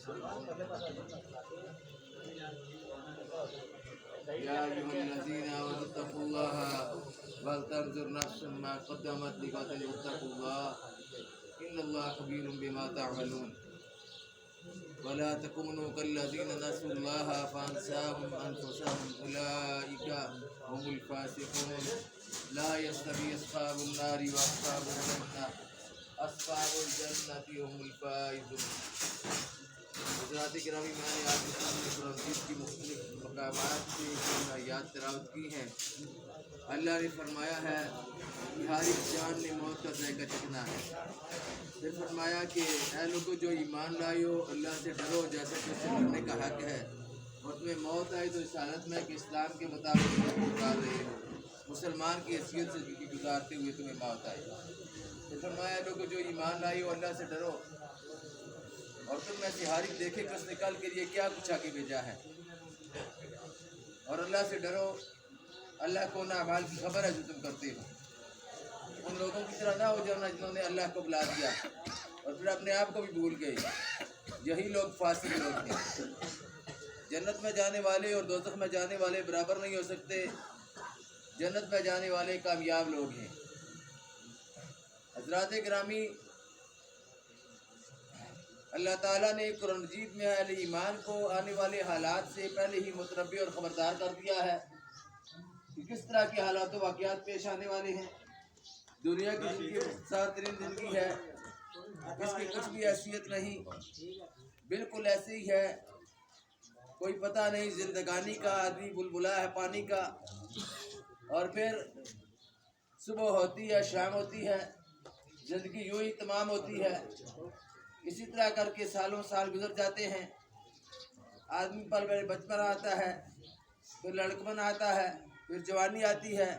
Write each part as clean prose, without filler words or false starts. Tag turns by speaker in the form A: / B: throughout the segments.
A: या अय्युहल्लज़ीना आमनू इत्तक़ुल्लाहा वलतंजुर नफ्सुम मा क़द्दमत लिग़दिन वत्तक़ुल्लाह इन्नल्लाहा ख़बीरुम बिमा तअमलून वला तकुनू कल्लज़ीना नसुल्लाहा फ़अन्साहुम अनफुसहुम उलाइका हुमुल फ़ासिक़ून ला यस्तवी अस्हाबुन नारि व अस्हाबुल जन्नति हुमुल फ़ाइज़ून। हज़रात गिरामी, मैंने आज कुरान की मुख्तलिफ मकामात से आयात तिलावत की हैं। अल्लाह ने फरमाया है कि हर एक जान ने मौत का ज़ायक़ा चखना है। फिर फरमाया कि ऐ लोगों जो ईमान लाए हो, अल्लाह से डरो जैसा कि उससे डरने का हक है, और तुम्हें मौत आई तो इस हालत में कि इस्लाम के मुताबिक ज़िंदगी गुजार रहे हो, मुसलमान की हैसियत से ज़िंदगी गुजारते हुए तुम्हें मौत आई। फिर फरमाया लोगों जो ईमान लाए हो, अल्लाह से डरो और तुम में से हर एक देखे कि उसने कल के लिए क्या कुछ आगे भेजा है, और अल्लाह से डरो। अल्लाह को ना अमाल की खबर है जो तुम करते हो। उन लोगों की तरह ना हो जाना जिन्होंने अल्लाह को बुला दिया और फिर अपने आप को भी भूल गए। यही लोग फासिक लोग हैं। जन्नत में जाने वाले और दोज़ख में जाने वाले बराबर नहीं हो सकते। जन्नत में जाने वाले कामयाब लोग हैं। हज़रात गिरामी, अल्लाह ताला ने कुरान मजीद में अहले ईमान को आने वाले हालात से पहले ही मुतनब्बी और ख़बरदार कर दिया है कि किस तरह के हालात वाक़यात पेश आने वाले हैं। दुनिया की ज़िंदगी मुख्तसर तरीन ज़िंदगी है, इसकी कुछ भी हैसियत नहीं, बिल्कुल ऐसे ही है। कोई पता नहीं ज़िंदगानी का, आदमी बुलबुला है पानी का, और फिर सुबह होती है, शाम होती है, ज़िंदगी यूँ ही तमाम होती है। इसी तरह करके सालों साल गुजर जाते हैं। आदमी पल पहले बचपन आता है, फिर लड़कपन आता है, फिर जवानी आती है,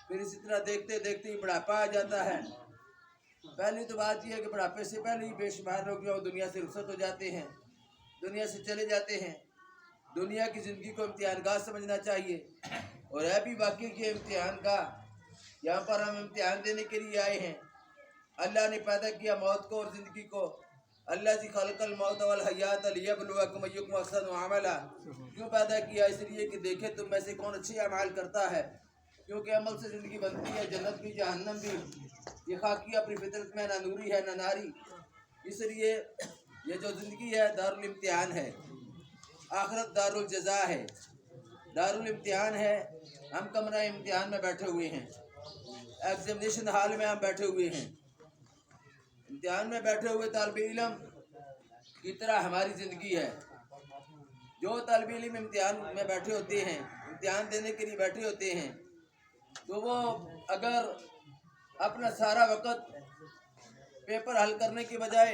A: फिर इसी तरह देखते देखते ही बुढ़ापा आ जाता है। पहली तो बात यह है कि बुढ़ापे से पहले ही बेशुमार लोग जो दुनिया से रुखसत हो जाते हैं, दुनिया से चले जाते हैं। दुनिया की ज़िंदगी को इम्तिहानगाह समझना चाहिए, और है भी वाकई के इम्तिहान का। यहाँ पर हम इम्तिहान देने के लिए आए हैं। अल्लाह ने पैदा किया मौत को और ज़िंदगी को। अल्लाह जी खलकल मौत वल हयात लियब्लुवकुम अय्युकुम अहसनु अमला। क्यों पैदा किया? इसलिए कि देखे तुम में से कौन अच्छे अमाल करता है, क्योंकि अमल से ज़िंदगी बनती है, जन्नत भी जहन्नम भी। ये खाकी अपनी फितरत में ना नूरी है ना नारी। इसलिए ये जो ज़िंदगी है दारुल इम्तिहान है, आखिरत दारुल जज़ा है, दारुल इम्तिहान है। हम कमरा इम्तिहान में बैठे हुए हैं, एग्जामिनेशन हॉल में हम बैठे हुए हैं। इम्तिहान में बैठे हुए तालिब इल्म की तरह हमारी ज़िंदगी है। जो तालिब इल्म इम्तिहान में बैठे होते हैं, इम्तिहान देने के लिए बैठे होते हैं, तो वो अगर अपना सारा वक़्त पेपर हल करने के बजाय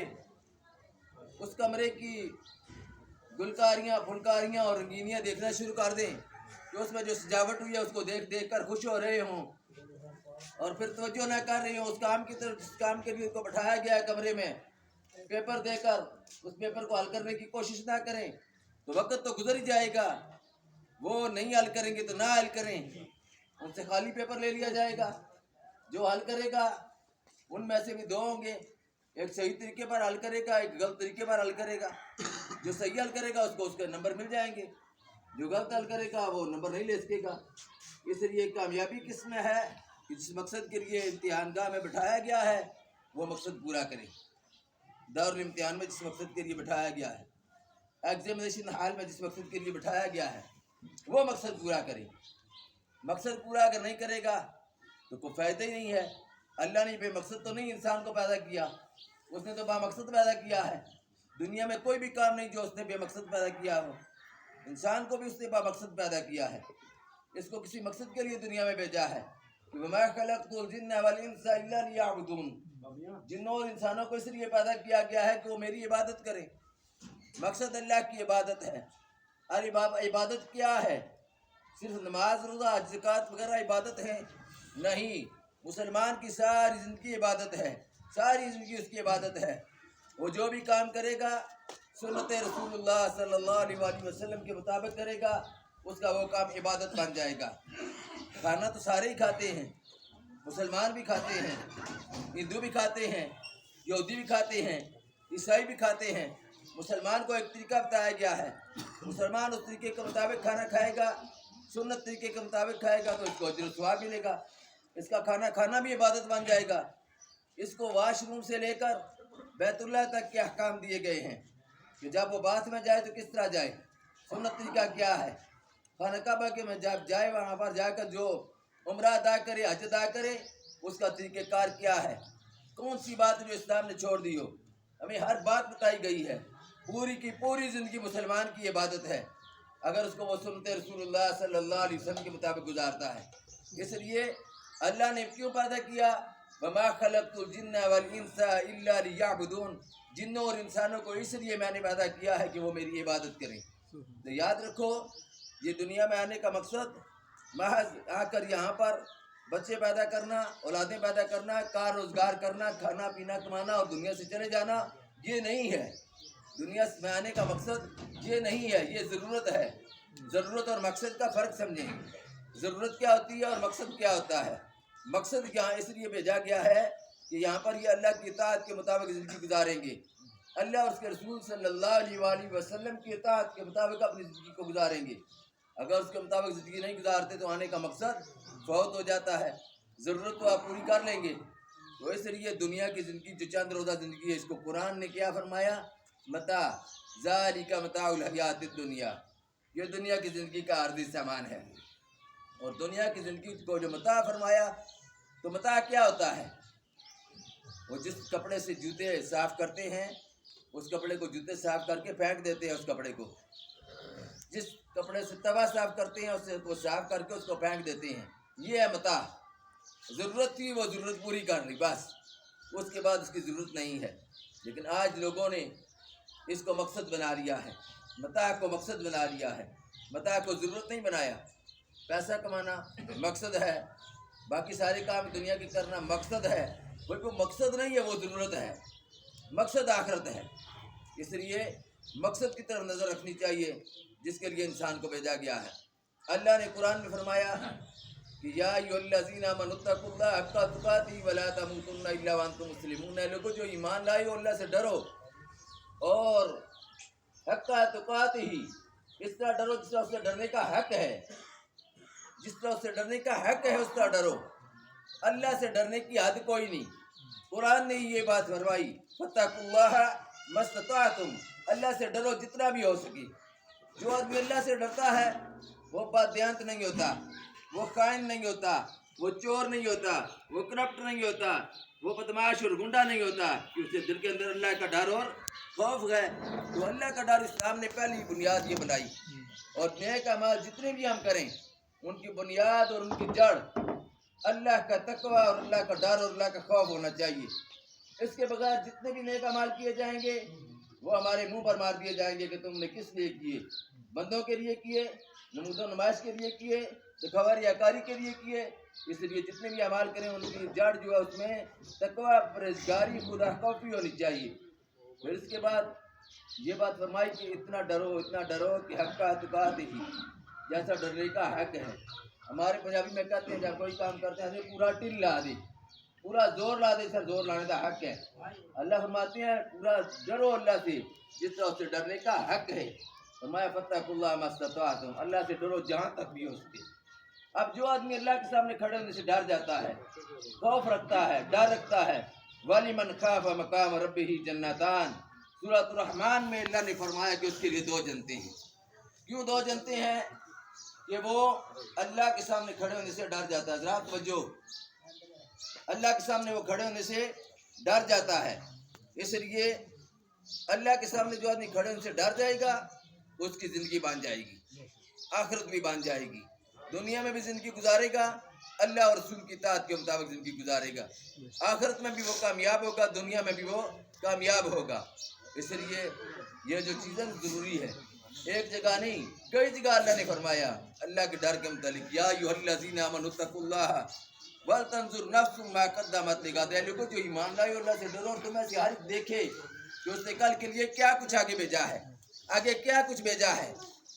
A: उस कमरे की गुलकारियाँ, फुलकारियाँ और रंगीनियाँ देखना शुरू कर दें, कि उसमें जो सजावट हुई है उसको देख देख कर खुश हो रहे हों, और फिर तवज्जो न कर रही हो उस काम की तरफ जिस काम के लिए उनको बैठाया गया है कमरे में, पेपर देकर उस पेपर को हल करने की कोशिश ना करें, तो वक्त तो गुजर ही जाएगा। वो नहीं हल करेंगे तो ना हल करें, उनसे खाली पेपर ले लिया जाएगा। जो हल करेगा उनमें से भी दो होंगे, एक सही तरीके पर हल करेगा, एक गलत तरीके पर हल करेगा। जो सही हल करेगा उसको उसके नंबर मिल जाएंगे, जो गलत हल करेगा वो नंबर नहीं ले सकेगा। इसलिए कामयाबी किस में है कि जिस मकसद के लिए इम्तिहानगाह में बिठाया गया है वो मकसद पूरा करें। दारुल इम्तिहान में जिस मकसद के लिए बिठाया गया है, एग्जामिनेशन हॉल में जिस मकसद के लिए बिठाया गया है, वो मकसद पूरा करें। मकसद पूरा अगर नहीं करेगा तो कोई फ़ायदा ही नहीं है। अल्लाह ने बेमकसद तो नहीं इंसान को पैदा किया, उसने तो बामकसद पैदा किया है। दुनिया में कोई भी काम नहीं जो उसने बेमकसद पैदा किया हो। इंसान को भी उसने बामकसद पैदा किया है, इसको किसी मकसद के लिए दुनिया में भेजा है। वमा खलक़तुल जिन्ना वल इंसा इल्ला लियअबुदून। जिन्नों और इंसानों को इसलिए पैदा किया गया है कि वो मेरी इबादत करें। मकसद अल्लाह की इबादत है। अरे इबादत क्या है? सिर्फ नमाज, रोज़ा, हज, ज़कात वगैरह इबादत है? नहीं, मुसलमान की सारी ज़िंदगी इबादत है, सारी ज़िंदगी उसकी इबादत है। वो जो भी काम करेगा सुन्नत रसूलुल्लाह सल्लल्लाहु अलैहि वसल्लम के मुताबिक करेगा, उसका वो काम इबादत बन जाएगा। खाना तो सारे ही खाते हैं, मुसलमान भी खाते हैं, हिंदू भी खाते हैं, यहूदी भी खाते हैं, ईसाई भी खाते हैं, मुसलमान को एक तरीका बताया गया है, मुसलमान उस तरीके के मुताबिक खाना खाएगा, सुन्नत तरीके के मुताबिक खाएगा तो इसको अजर सवाब मिलेगा, इसका खाना खाना भी इबादत बन जाएगा। इसको वाशरूम से लेकर बैतुल्लाह तक के अहकाम दिए गए हैं कि जब वो बाथ में जाए तो किस तरह जाए, सुन्नत तरीका क्या है, खाना काबा के में जब जाए वहाँ पर जाकर जो उम्रा अदा करे, हज अदा करे, उसका तरीक़ेकार क्या है, कौन सी बात जो इस्लाम ने छोड़ दी हो। हमें हर बात बताई गई है, पूरी की पूरी ज़िंदगी मुसलमान की इबादत है अगर उसको वो सुनते रसूलुल्लाह सल्लल्लाहु अलैहि वसल्लम के मुताबिक गुजारता है। इसलिए अल्लाह ने क्यों पैदा किया, वमा खलक़तुल जिन्ना वल इंसा इल्ला लियअबुदून, जिन्नों और इंसानों को इसलिए मैंने पैदा किया है कि वो मेरी इबादत करें। तो याद रखो, ये दुनिया में आने का मकसद महज आकर यहाँ पर बच्चे पैदा करना, औलादें पैदा करना, कार रोज़गार करना, खाना पीना कमाना और दुनिया से चले जाना, ये नहीं है। दुनिया में आने का मकसद ये नहीं है, ये ज़रूरत है। ज़रूरत और मकसद का फ़र्क समझें। ज़रूरत क्या होती है और मकसद क्या होता है। मकसद यहाँ इसलिए भेजा गया है कि यहाँ पर ये अल्लाह की इताअत के मुताबिक ज़िंदगी गुजारेंगे, अल्लाह और उसके रसूल सल्लल्लाहु अलैहि वसल्लम की इताअत के मुताबिक अपनी ज़िंदगी को गुजारेंगे। अगर उसके मुताबिक ज़िंदगी नहीं गुजारते तो आने का मकसद फौत हो जाता है। ज़रूरत तो आप पूरी कर लेंगे। तो इसलिए दुनिया की ज़िंदगी जो चंद रोज़ा ज़िंदगी है, इसको कुरान ने क्या फरमाया, मता ज़ालिका मताउल हयातिद दुनिया, ये दुनिया की ज़िंदगी का आर्जी सामान है। और दुनिया की ज़िंदगी को जो मता फरमाया, तो मता क्या होता है, वो जिस कपड़े से जूते साफ़ करते हैं, उस कपड़े को जूते साफ़ करके फेंक देते हैं, उस कपड़े को जिस कपड़े से तवा साफ़ करते हैं उससे वो साफ़ करके उसको फेंक देते हैं, ये है मता। ज़रूरत थी, वो ज़रूरत पूरी कर ली बस, उसके बाद उसकी ज़रूरत नहीं है। लेकिन आज लोगों ने इसको मकसद बना लिया है, मता को मकसद बना लिया है। मता को ज़रूरत नहीं बनाया। पैसा कमाना मकसद है, बाकी सारे काम दुनिया के करना मकसद है, कोई वो मकसद नहीं है, वो ज़रूरत है। मकसद आखिरत है। इसलिए मकसद की तरफ नज़र रखनी चाहिए जिसके लिए इंसान को भेजा गया है। अल्लाह ने कुरान में फरमाया कि या अय्युहल्लज़ीना आमनुत्तकुल्लाह हक्का तुकातिही वला तमूतुन्ना इल्ला व अंतुम मुस्लिमून, लोगों जो ईमान लाए हो अल्लाह से डरो और हक्का तुकातिही, इस तरह डरो जिस तरह उससे डरने का हक है, जिस तरह उससे डरने का हक है उस तरह डरो। अल्लाह से डरने की हद कोई नहीं। कुरान ने ये बात फरमाई, फत्तकुल्लाह मस्तताअतुम, अल्लाह से डरो जितना भी हो सके। जो आदमी अल्लाह से डरता है वो बददियांत नहीं होता, वो कायन नहीं होता, वो चोर नहीं होता, वो करप्ट नहीं होता, वो बदमाश और गुंडा नहीं होता, कि उसके दिल के अंदर अल्लाह का डर और खौफ है। तो अल्लाह का डर इस्लाम ने पहली बुनियाद ये बनाई। और नेक अमाल जितने भी हम करें उनकी बुनियाद और उनकी जड़ अल्लाह का तकवा और अल्लाह का डर और अल्लाह का खौफ होना चाहिए। इसके बगैर जितने भी नेक अमाल किए जाएंगे वो हमारे मुंह पर मार दिए जाएंगे कि तुमने किस लिए किए, बंदों के लिए किए, नमूदो नुमाइश के लिए किए, दिखावारियाकारी के लिए किए। इसलिए जितने भी अमाल करें उनकी जड़ जो है उसमें तकवा, परहेज़गारी, खुदा खौफी होनी चाहिए। फिर इसके बाद ये बात फरमाई कि इतना डरो कि हक का तुकातिही, जैसा डरने का हक है। हमारे पंजाबी में कहते हैं जब कोई काम करते हैं पूरा टिल ला दे, पूरा जोर ला दे, सर जोर लाने का हक है। अल्लाह फरमाते हैं पूरा डरो अल्लाह से जिस तरह उससे डरने का हक है। फरमाया फत्तकुल्लाह मस्तताअतुम, अल्लाह से डरो जहाँ तक भी हो सके। अब जो आदमी अल्लाह के सामने खड़े होने से डर जाता है, खौफ रखता है, डर रखता है, वलिमन खाफ मकाम रब्बिही जन्नतान, सूरत रहमान में अल्लाह ने फरमाया कि उसके लिए दो जन्नतें हैं। क्यों दो जन्नतें हैं? कि वो अल्लाह के सामने खड़े होने से डर जाता है। ज़रा तवज्जो, अल्लाह के सामने वो खड़े होने से डर जाता है। इसलिए अल्लाह के सामने जो आदमी खड़े होने से डर जाएगा उसकी ज़िंदगी बन जाएगी, आखिरत भी बन जाएगी, दुनिया में भी ज़िंदगी गुजारेगा, अल्लाह और रसूल की इताअत के मुताबिक ज़िंदगी गुजारेगा, आखिरत में भी वो कामयाब होगा, दुनिया में भी वो कामयाब होगा। इसलिए ये जो चीज़ें ज़रूरी है, एक जगह नहीं कई जगह अल्लाह ने फरमाया अल्लाह के डर के मुतालिक, या अय्युहल्लज़ीना आमनुत्तकुल्लाह वल तंजुर नफ्सुम मा क़द्दमत लिग़द, लोगों जो ईमान लाए अल्लाह से डरो और तुम्हें से हर देखे कि उसने कल के लिए क्या कुछ आगे भेजा है, आगे क्या कुछ भेजा है,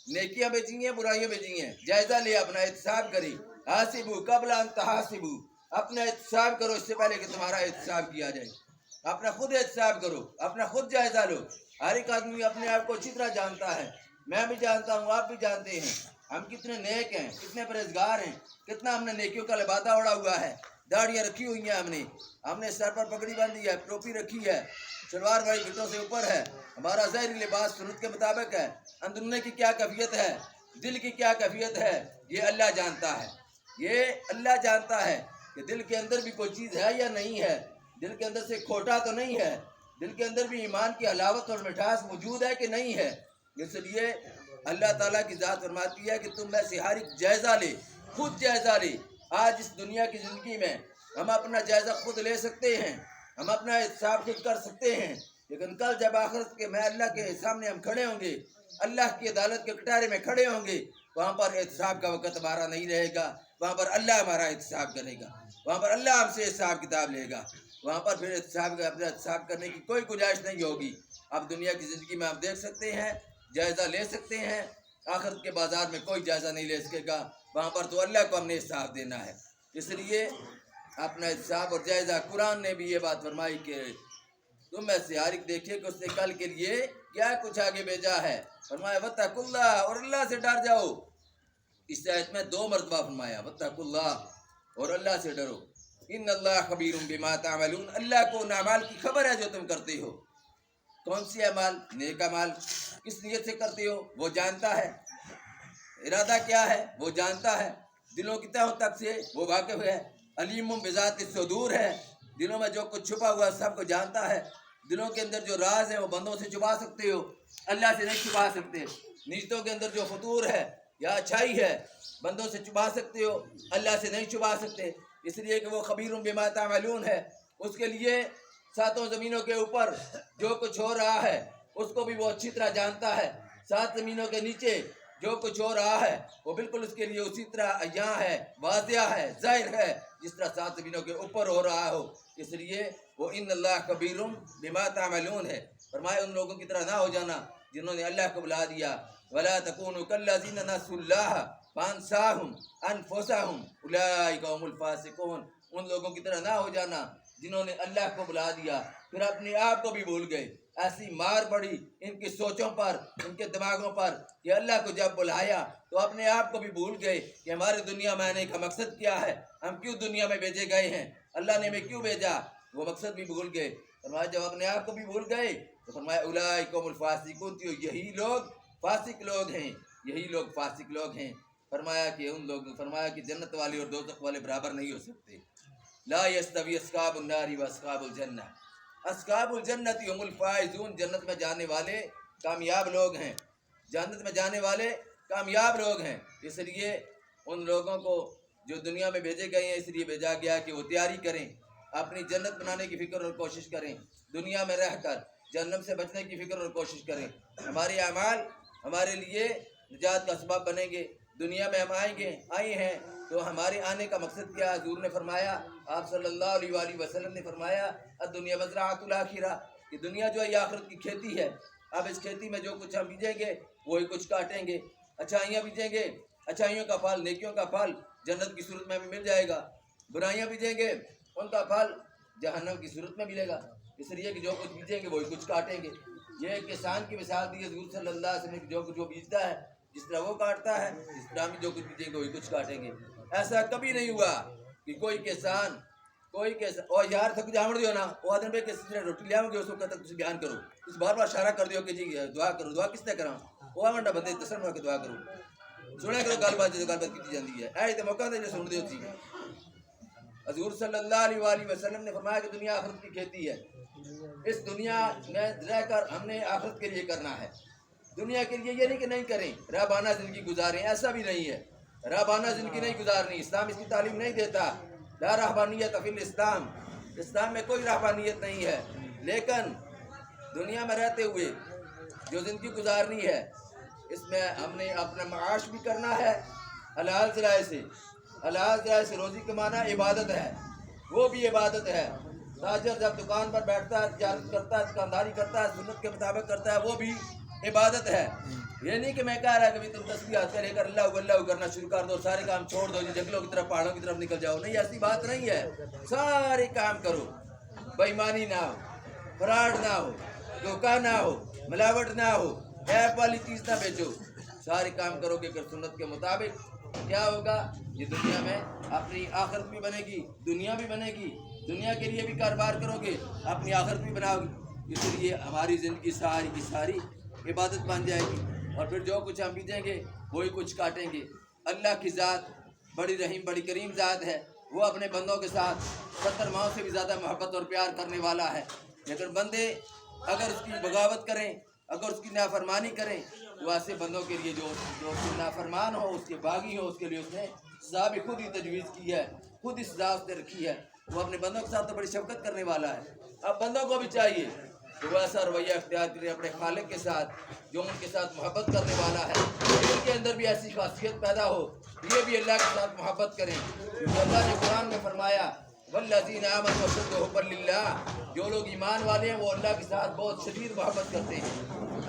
A: नेकियां भेजी हैं, बुराइयां भेजी हैं। जायजा ले, अपना एहतिसाब करी, हासिबू कबला अन तहासिबू, अपना एहतिसाब करो इससे पहले कि तुम्हारा एहतिसाब किया जाए। अपना खुद एहतसाब करो, अपना खुद जायजा लो। हर एक आदमी अपने आप को अच्छी तरह जानता है, मैं भी जानता हूँ, आप भी जानते हैं हम कितने नेक हैं, कितने परहेजगार हैं, कितना हमने नेकियों का लिबादा ओढ़ा हुआ है, दाढ़ियाँ रखी हुई हैं, हमने सर पर पगड़ी बांधी है, टोपी रखी है, शलवार भाई घुटनों से ऊपर है, हमारा ज़ाहिरी लिबास सुन्नत के मुताबिक है। अंदरूनी की क्या कैफियत है, दिल की क्या कैफियत है, ये अल्लाह जानता है। ये अल्लाह जानता है कि दिल के अंदर भी कोई चीज़ है या नहीं है, दिल के अंदर से खोटा तो नहीं है, दिल के अंदर भी ईमान की हलावत और मिठास मौजूद है कि नहीं है। इसलिए अल्लाह ताला की ज़ात फरमाती है कि तुम में से हर एक जायज़ा ले, खुद जायज़ा ले। आज इस दुनिया की ज़िंदगी में हम अपना जायज़ा खुद ले सकते हैं, हम अपना हिसाब खुद कर सकते हैं, लेकिन कल जब आखिरत के में अल्लाह के सामने हम खड़े होंगे, अल्लाह की अदालत के कटारे में खड़े होंगे, वहाँ पर एहतसाब का वक़्त हमारा नहीं रहेगा, वहाँ पर अल्लाह हमारा एहतसाब करेगा, वहाँ पर अल्लाह हमसे हिसाब किताब लेगा, वहाँ पर फिर अपने एहतसाब करने की कोई गुंजाइश नहीं होगी। अब दुनिया की ज़िंदगी में आप देख सकते हैं, जायज़ा ले सकते हैं, आखिरत के बाज़ार में कोई जायज़ा नहीं ले सकेगा, वहाँ पर तो अल्लाह को हमने हिसाब देना है। इसलिए अपना हिसाब और जायज़ा, कुरान ने भी ये बात फरमाई कि तुम में से हर एक देखिए कि उसने कल के लिए क्या कुछ आगे भेजा है। फरमाया वत्तकुल्लाह, और अल्लाह से डर जाओ। इस आयत में 2 मरतबा फरमाया वत्तकुल्लाह, और अल्लाह से डरो। इन्नल्लाह खबीरुम बिमा तामलून, अल्लाह को उन अमाल की खबर है जो तुम करते हो। कौन सी अमाल? नेक अमाल। किस नीयत से करते हो वो जानता है, इरादा क्या है वो जानता है, दिलों की तह तक से वो वाकिफ है। अलीमुम बिज़ाति सुदूर है, दिलों में जो कुछ छुपा हुआ सबको जानता है। दिलों के अंदर जो राज है वो बंदों से छुपा सकते हो, अल्लाह से नहीं छुपा सकते। नीयतों के अंदर जो फतूर है या अच्छाई है बंदों से छुपा सकते हो, अल्लाह से नहीं छुपा सकते। इसलिए कि वो खबीरुम बिमा तामलून है, उसके लिए 7 ज़मीनों के ऊपर जो कुछ हो रहा है उसको भी वो अच्छी तरह जानता है। 7 ज़मीनों के नीचे जो कुछ हो रहा है वो बिल्कुल उसके लिए उसी तरह यहाँ है, वाज़िया है, ज़ाहिर है, जिस तरह 7 ज़मीनों के ऊपर हो रहा हो। इसलिए वो इन्नल्लाह कबीरुम बिमा तामलून है। फरमाए उन लोगों की तरह ना हो जाना जिन्होंने अल्लाह को बुला दिया। वला तकूनु कल्लज़ीना नसुल्लाह फअनसाहुम अनफुसहुम उलाइका हुमुल फासिकून, उन लोगों की तरह ना हो जाना जिन्होंने अल्लाह को बुला दिया फिर अपने आप को भी भूल गए। ऐसी मार पड़ी इनकी सोचों पर, इनके दिमागों पर कि अल्लाह को जब बुलाया तो अपने आप को भी भूल गए कि हमारे दुनिया में आने का मकसद क्या है, हम क्यों दुनिया में भेजे गए हैं, अल्लाह ने हमें क्यों भेजा, वो मकसद भी भूल गए। फरमाया जब अपने आप को भी भूल गए तो फरमाया उलाइका हुमुल फासिकून, तो यही लोग फासिक लोग हैं, यही लोग फासिक लोग हैं। फरमाया कि उन लोग, फरमाया कि जन्नत वाले और दोज़ख वाले बराबर नहीं हो सकते। ला यस्तवी अस्हाबुन नारी व अस्हाबुल जन्नह, अस्हाबुल जन्नति हुमुल फाइजून, जन्नत में जाने वाले कामयाब लोग हैं, जन्नत में जाने वाले कामयाब लोग हैं। इसलिए उन लोगों को जो दुनिया में भेजे गए हैं इसलिए भेजा गया कि वो तैयारी करें, अपनी जन्नत बनाने की फ़िक्र और कोशिश करें, दुनिया में रहकर जहन्नम से बचने की फ़िक्र और कोशिश करें। हमारे अमाल हमारे लिए निजात का सबब बनेंगे। दुनिया में हम आए हैं तो हमारे आने का मकसद क्या है? हुज़ूर ने फरमाया, आप सल्लल्लाहु अलैहि वसल्लम ने फरमाया दुनिया मज़राअतुल आखिरा, कि दुनिया जो है आखिरत की खेती है। अब इस खेती में जो कुछ हम बीजेंगे वही कुछ काटेंगे। अच्छाइयाँ बीजेंगे, अच्छाइयों का फल, नेकियों का फल जन्नत की सूरत में हमें मिल जाएगा। बुराइयाँ बीजेंगे उनका फल जहन्नम की सूरत में मिलेगा। इसलिए कि जो कुछ बीजेंगे वही कुछ काटेंगे। ये एक किसान की मिसाल दी है हुज़ूर सल्लल्लाहु अलैहि वसल्लम, जो बीजता है जिस तरह वो काटता है, इस तरह हम जो कुछ बीजेंगे वही कुछ काटेंगे। ऐसा कभी नहीं हुआ कि कोई किसान और यार थक जावड़ दियो ना वो आदमी पे किसी ने रोटी लिया उसको कहता तुम बयान करो, इस बार बार इशारा कर दियो कि जी दुआ करो, दुआ किसने करा वो आमंडा बंदे तसर में दुआ करो, सुने करो गलबात जो गलबात की जाती है ऐ तो मौका दे सुन दियो थी। हुज़ूर सल्लल्लाहु अलैहि वसल्लम ने फरमाया कि दुनिया आखिरत की खेती है। इस दुनिया में रहकर हमने आखिरत के लिए करना है, दुनिया के लिए ये नहीं कि नहीं करें, राबाना ज़िंदगी गुजारें, ऐसा भी नहीं है। राबाना ज़िंदगी नहीं गुजारनी, इस्लाम इसकी तालीम नहीं देता। ला रहबानियत फिल इस्लाम, इस्लाम में कोई रहबानियत नहीं है। लेकिन दुनिया में रहते हुए जो ज़िंदगी गुजारनी है इसमें हमने अपना माश भी करना है, हलाल ज़राए से, हलाल ज़राए से रोज़ी कमाना इबादत है, वो भी इबादत है। ताजर जब दुकान पर बैठता है, तिजारत करता है, दुकानदारी करता है, सुन्नत के मुताबिक करता है, वो भी इबादत है। ये नहीं कि मैं कह रहा कि तुम तस्बीह हाथ लेकर अल्लाह करना शुरू कर दो, सारे काम छोड़ दो, जंगलों की तरफ पहाड़ों की तरफ निकल जाओ, नहीं, ऐसी बात नहीं है। सारे काम करो, बेईमानी ना हो, फ्रॉड ना हो, धोखा ना हो, मिलावट ना हो, ऐप वाली चीज़ ना बेचो। सारे काम करोगे अगर सुन्नत के मुताबिक, क्या होगा? ये दुनिया में अपनी आखिरत भी बनेगी, दुनिया भी बनेगी। दुनिया के लिए भी कारोबार करोगे, अपनी आखिरत भी बनाओगे। इसलिए हमारी ज़िंदगी सारी की सारी इबादत बन जाएगी, और फिर जो कुछ हम बीजेंगे वही कुछ काटेंगे। अल्लाह की ज़ात बड़ी रहीम बड़ी करीम ज़ात है। वो अपने बंदों के साथ 70 माओं से भी ज़्यादा मोहब्बत और प्यार करने वाला है। लेकिन बंदे अगर उसकी बगावत करें, अगर उसकी नाफरमानी करें, तो ऐसे बंदों के लिए जो उसके नाफरमान हो, उसके बागी हो, उसके लिए उसने सज़ा भी खुद ही तजवीज़ की है, खुद ही सज़ा उसने रखी है। वो अपने बंदों के साथ तो बड़ी शफकत करने वाला है। अब बंदों को भी चाहिए कि वो ऐसा रवैया अख्तियार करें अपने खालिक के साथ, जो उनके साथ मोहब्बत करने वाला है। उनके अंदर भी ऐसी खासियत पैदा हो, ये भी अल्लाह के साथ मोहब्बत करें। क्योंकि अल्लाह ने कुरान में फरमाया, वल्लज़ीना आमनू अशद्दु हुब्बन लिल्लाह, जो लोग ईमान वाले हैं वो अल्लाह के साथ बहुत शदीद मोहब्बत करते हैं।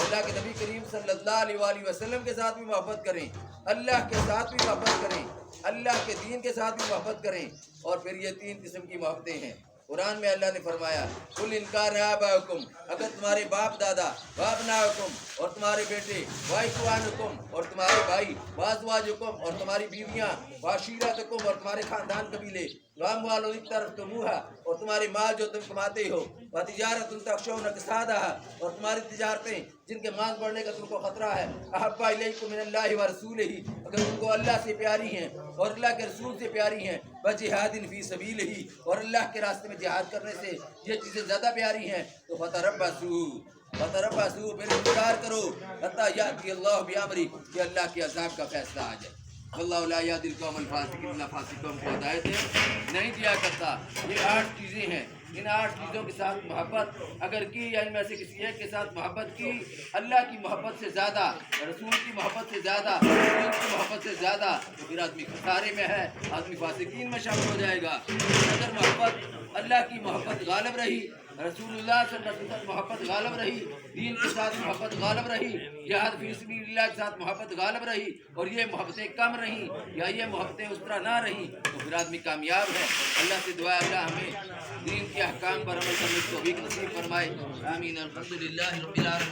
A: अल्लाह के नबी करीम सल्लल्लाहु अलैहि वसल्लम के साथ भी मोहब्बत करें, अल्लाह के साथ भी मोहब्बत करें, अल्लाह के दीन के साथ भी मोहब्बत करें। और फिर ये 3 किस्म की मोहब्बतें हैं। कुरान में अल्लाह ने फरमाया, कुल इनकार आबाकुम, अगर तुम्हारे बाप दादा वाबनाकुम, और तुम्हारे बेटे वाइकुआनुकुम, और तुम्हारे भाई वाजवाजुकुम, और तुम्हारी बीवियाँ वाशीरतकुम, और तुम्हारे खानदान कबीले वामवालुन तरफ्तमुहा, और तुम्हारे माल जो तुम कमाते हो, व तिजारतुन तखशौन कसादहा, और तुम्हारी तिजारतें जिनके मांग बढ़ने का तुमको खतरा है, अहब्बा इलैकुम मिनल्लाहि व रसूलिही, अगर तुमको अल्लाह से प्यारी हैं और अल्लाह के रसूल से प्यारी हैं, व जिहादिन फी सबीलिही, और अल्लाह के रास्ते में जिहाद करने से ये चीज़ें ज़्यादा प्यारी हैं, तो फतरब्बसू, फिर इंतजार करो हत्ता याती अल्लाह बिअमरी, कि अल्लाह के अज़ाब का फैसला आ जाए। वल्लाहु ला यहदिल कौमल फासिकीन, फासिकों को हिदायत नहीं दिया करता। ये 8 चीज़ें हैं। इन 8 चीज़ों के साथ मोहब्बत अगर की, या इनमें से किसी एक के साथ मोहब्बत की, अल्लाह की मोहब्बत से ज़्यादा, रसूल की मोहब्बत से ज़्यादा, रसूल की मोहब्बत से ज़्यादा, तो फिर आदमी खसारे में है, आदमी फासिकीन में शामिल हो जाएगा। अगर मोहब्बत अल्लाह की मोहब्बत गालिब रही, रसूलुल्लाह सल्लल्लाहु अलैहि वसल्लम मोहब्बत गालिब रही, दीन के साथ मोहब्बत गालिब रही, जिहाद फी सबीलिल्लाह के साथ मोहब्बत गालिब रही, और ये मोहब्बतें कम रहीं या ये मोहब्बतें उस तरह ना रहीं, तो फिर आदमी कामयाब है। अल्लाह से दुआ है अल्लाह हमें दीन के अहकाम पर अमल करने की तौफीक नसीब फरमाए। आमीन। अल्हम्दुलिल्लाहि रब्बिल आलमीन।